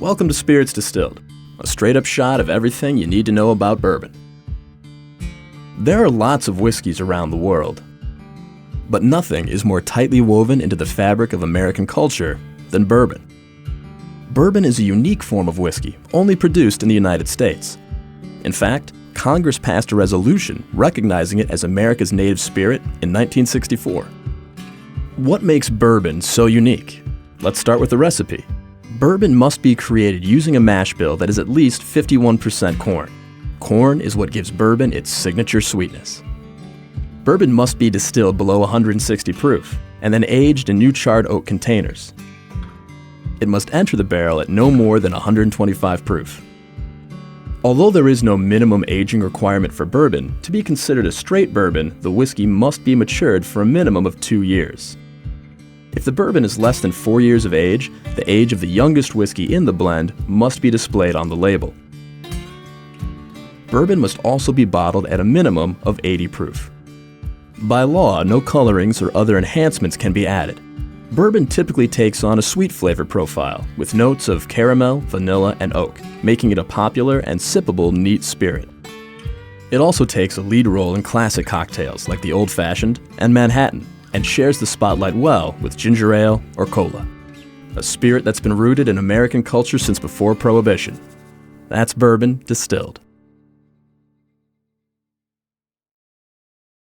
Welcome to Spirits Distilled, a straight-up shot of everything you need to know about bourbon. There are lots of whiskeys around the world, but nothing is more tightly woven into the fabric of American culture than bourbon. Bourbon is a unique form of whiskey, only produced in the United States. In fact, Congress passed a resolution recognizing it as America's native spirit in 1964. What makes bourbon so unique? Let's start with the recipe. Bourbon must be created using a mash bill that is at least 51% corn. Corn is what gives bourbon its signature sweetness. Bourbon must be distilled below 160 proof and then aged in new charred oak containers. It must enter the barrel at no more than 125 proof. Although there is no minimum aging requirement for bourbon, to be considered a straight bourbon, the whiskey must be matured for a minimum of 2 years. If the bourbon is less than 4 years of age, the age of the youngest whiskey in the blend must be displayed on the label. Bourbon must also be bottled at a minimum of 80 proof. By law, no colorings or other enhancements can be added. Bourbon typically takes on a sweet flavor profile, with notes of caramel, vanilla, and oak, making it a popular and sippable neat spirit. It also takes a lead role in classic cocktails like the Old Fashioned and Manhattan, and shares the spotlight well with ginger ale or cola. A spirit that's been rooted in American culture since before Prohibition. That's Bourbon Distilled.